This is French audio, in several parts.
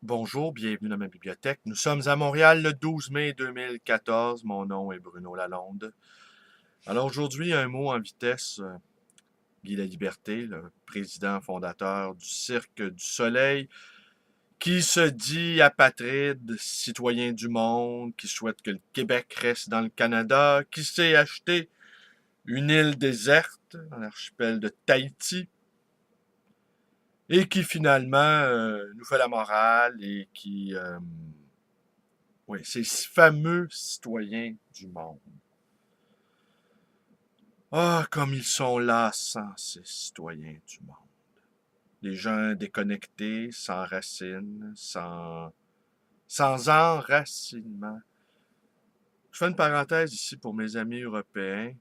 Bonjour, bienvenue dans ma bibliothèque. Nous sommes à Montréal le 12 mai 2014. Mon nom est Bruno Lalonde. Alors aujourd'hui, un mot en vitesse. Guy Laliberté, le président fondateur du Cirque du Soleil, qui se dit apatride, citoyen du monde, qui souhaite que le Québec reste dans le Canada, qui s'est acheté une île déserte dans l'archipel de Tahiti, et qui finalement nous fait la morale et qui oui, ces fameux citoyens du monde. Ah, comme ils sont lassants, ces citoyens du monde. Des gens déconnectés, sans racines, sans enracinement. Je fais une parenthèse ici pour mes amis européens,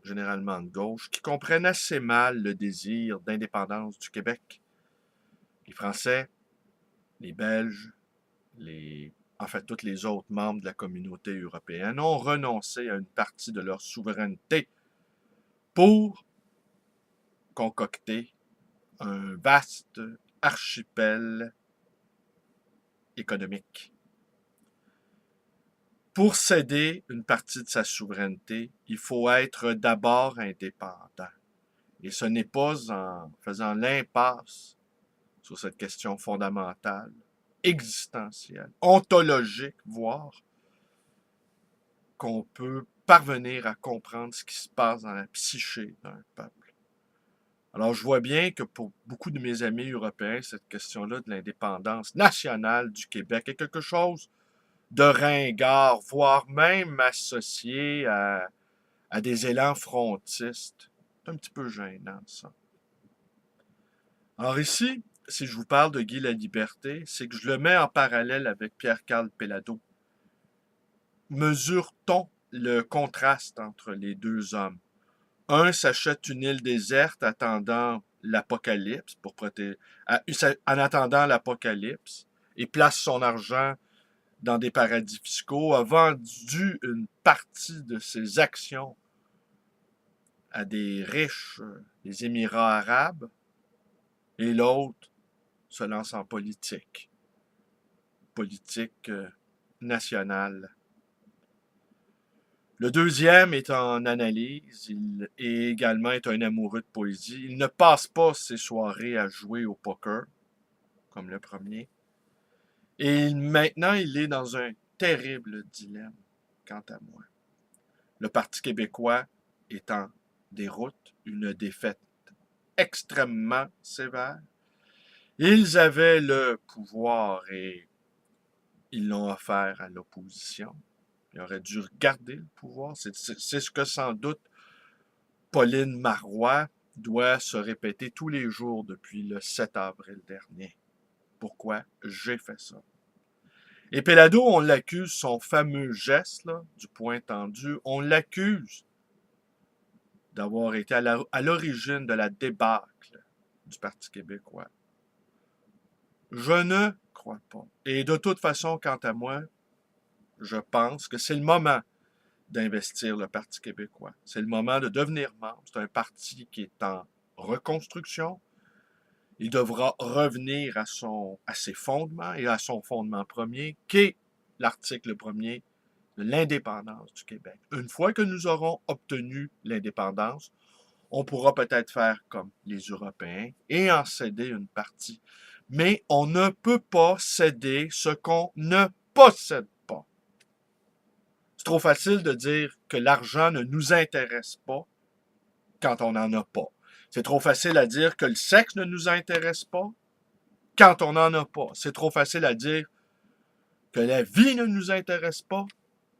généralement de gauche, qui comprennent assez mal le désir d'indépendance du Québec. Les Français, les Belges, en fait, tous les autres membres de la communauté européenne ont renoncé à une partie de leur souveraineté pour concocter un vaste archipel économique. Pour céder une partie de sa souveraineté, il faut être d'abord indépendant. Et ce n'est pas en faisant l'impasse sur cette question fondamentale, existentielle, ontologique, voire, qu'on peut parvenir à comprendre ce qui se passe dans la psyché d'un peuple. Alors, je vois bien que pour beaucoup de mes amis européens, cette question-là de l'indépendance nationale du Québec est quelque chose de ringard, voire même associé à des élans frontistes. C'est un petit peu gênant, ça. Alors ici, si je vous parle de Guy Laliberté, c'est que je le mets en parallèle avec Pierre-Carl Pelado. Mesure-t-on le contraste entre les deux hommes? Un s'achète une île déserte attendant l'apocalypse en attendant l'apocalypse et place son argent dans des paradis fiscaux, a vendu une partie de ses actions à des riches des Émirats arabes et l'autre se lance en politique nationale. Le deuxième est en analyse, il est également est un amoureux de poésie. Il ne passe pas ses soirées à jouer au poker, comme le premier. Et maintenant, il est dans un terrible dilemme, quant à moi. Le Parti québécois est en déroute, une défaite extrêmement sévère. Ils avaient le pouvoir et ils l'ont offert à l'opposition. Ils auraient dû garder le pouvoir. C'est ce que sans doute Pauline Marois doit se répéter tous les jours depuis le 7 avril dernier. Pourquoi j'ai fait ça? Et Pelado, on l'accuse, son fameux geste là, du poing tendu, on l'accuse d'avoir été à l'origine de la débâcle du Parti québécois. Je ne crois pas. Et de toute façon, quant à moi, je pense que c'est le moment d'investir le Parti québécois. C'est le moment de devenir membre. C'est un parti qui est en reconstruction. Il devra revenir à ses fondements et à son fondement premier, qui est l'article premier de l'indépendance du Québec. Une fois que nous aurons obtenu l'indépendance, on pourra peut-être faire comme les Européens et en céder une partie. Mais on ne peut pas céder ce qu'on ne possède pas. C'est trop facile de dire que l'argent ne nous intéresse pas quand on n'en a pas. C'est trop facile à dire que le sexe ne nous intéresse pas quand on n'en a pas. C'est trop facile à dire que la vie ne nous intéresse pas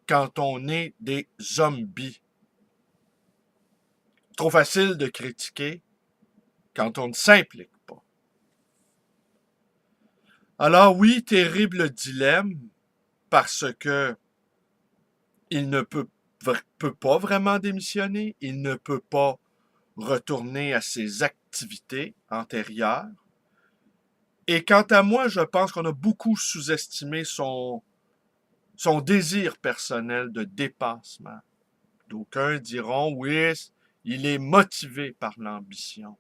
quand on est des zombies. C'est trop facile de critiquer quand on ne s'implique pas. Alors oui, terrible dilemme, parce que il ne peut pas vraiment démissionner, il ne peut pas retourner à ses activités antérieures. Et quant à moi, je pense qu'on a beaucoup sous-estimé son désir personnel de dépassement. D'aucuns diront, oui, il est motivé par l'ambition.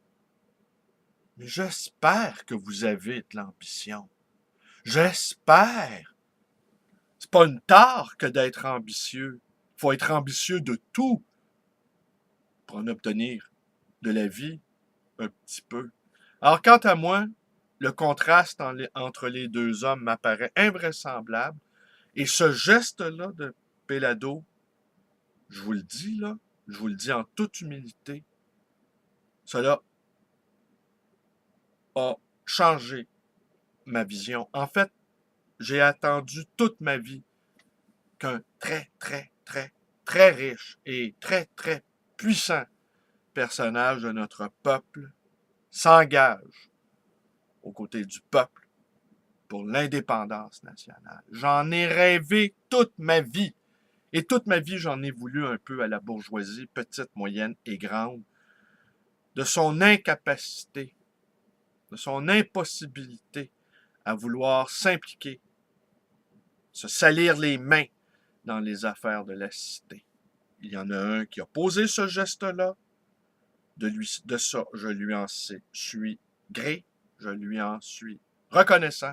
Mais j'espère que vous avez de l'ambition. J'espère. C'est pas une tare que d'être ambitieux. Il faut être ambitieux de tout pour en obtenir de la vie un petit peu. Alors, quant à moi, le contraste entre les deux hommes m'apparaît invraisemblable. Et ce geste-là de Pélado, je vous le dis là, je vous le dis en toute humilité, cela a changé ma vision. En fait, j'ai attendu toute ma vie qu'un très, très, très, très riche et très, très puissant personnage de notre peuple s'engage aux côtés du peuple pour l'indépendance nationale. J'en ai rêvé toute ma vie. Et toute ma vie, j'en ai voulu un peu à la bourgeoisie, petite, moyenne et grande, de son incapacité, de son impossibilité à vouloir s'impliquer, se salir les mains dans les affaires de la cité. Il y en a un qui a posé ce geste-là. De ça, je lui en suis gré, je lui en suis reconnaissant.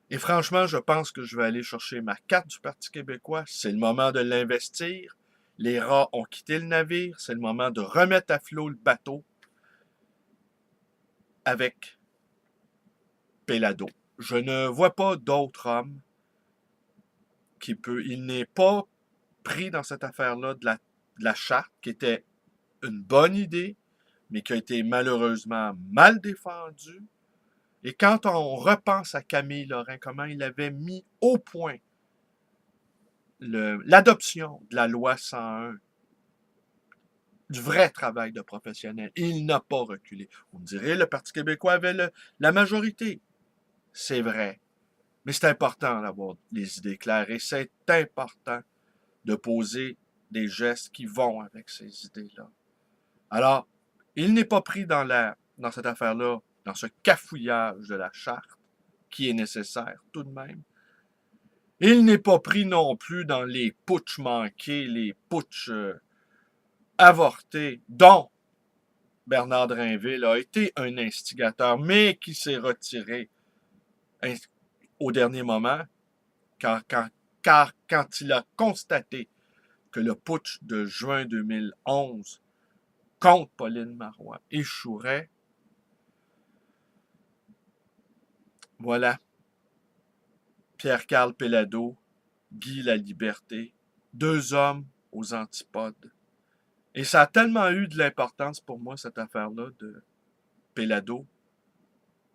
Et franchement, je pense que je vais aller chercher ma carte du Parti québécois. C'est le moment de l'investir. Les rats ont quitté le navire. C'est le moment de remettre à flot le bateau avec Pélado. Je ne vois pas d'autre homme qui peut. Il n'est pas pris dans cette affaire-là de la charte, qui était une bonne idée, mais qui a été malheureusement mal défendue. Et quand on repense à Camille Lorrain, comment il avait mis au point l'adoption de la loi 101, du vrai travail de professionnel, il n'a pas reculé. On me dirait, le Parti québécois avait la majorité. C'est vrai. Mais c'est important d'avoir les idées claires et c'est important de poser des gestes qui vont avec ces idées-là. Alors, il n'est pas pris dans cette affaire-là, dans ce cafouillage de la charte, qui est nécessaire tout de même. Il n'est pas pris non plus dans les putschs manqués, les putschs avortés, dont Bernard Drinville a été un instigateur, mais qui s'est retiré au dernier moment, car quand il a constaté que le putsch de juin 2011 contre Pauline Marois échouerait, voilà, Pierre-Carl Pellado, Guy Laliberté, deux hommes aux antipodes. Et ça a tellement eu de l'importance pour moi, cette affaire-là de Pellado,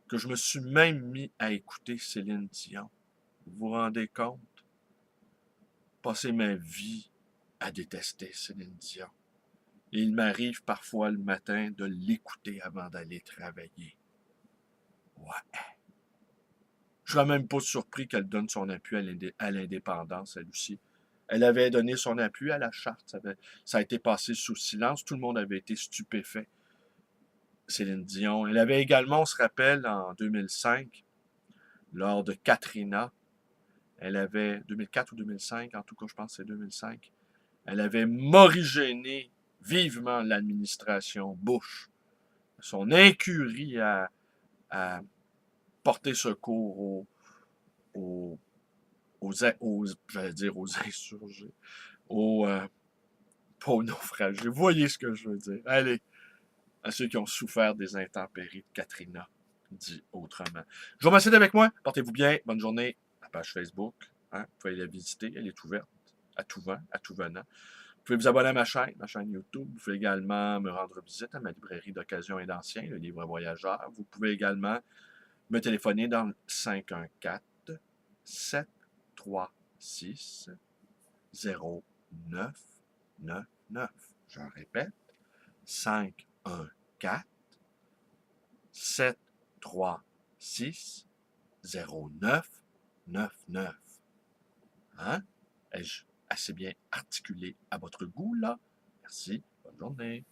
que je me suis même mis à écouter Céline Dion. Vous vous rendez compte? Passer ma vie à détester Céline Dion. Et il m'arrive parfois le matin de l'écouter avant d'aller travailler. Ouais. Je ne serais même pas surpris qu'elle donne son appui à l'indépendance, elle aussi. Elle avait donné son appui à la charte. Ça a été passé sous silence. Tout le monde avait été stupéfait. Céline Dion. Elle avait également, on se rappelle, en 2005, lors de Katrina, elle avait, 2004 ou 2005, en tout cas je pense que c'est 2005, elle avait morigéné vivement l'administration Bush. Son incurie à porter secours j'allais dire aux insurgés, pas aux naufragés. Vous voyez ce que je veux dire. Allez, à ceux qui ont souffert des intempéries de Katrina, dit autrement. Je vous remercie d'être avec moi. Portez-vous bien. Bonne journée. La page Facebook, hein, vous pouvez la visiter. Elle est ouverte à tout vent, à tout venant. Vous pouvez vous abonner à ma chaîne YouTube. Vous pouvez également me rendre visite à ma librairie d'occasion et d'anciens, le livre voyageur. Vous pouvez également me téléphoner dans le 514-736-0999. Je répète, 514-736-0999. Hein? Ai-je assez bien articulé à votre goût, là? Merci. Bonne journée.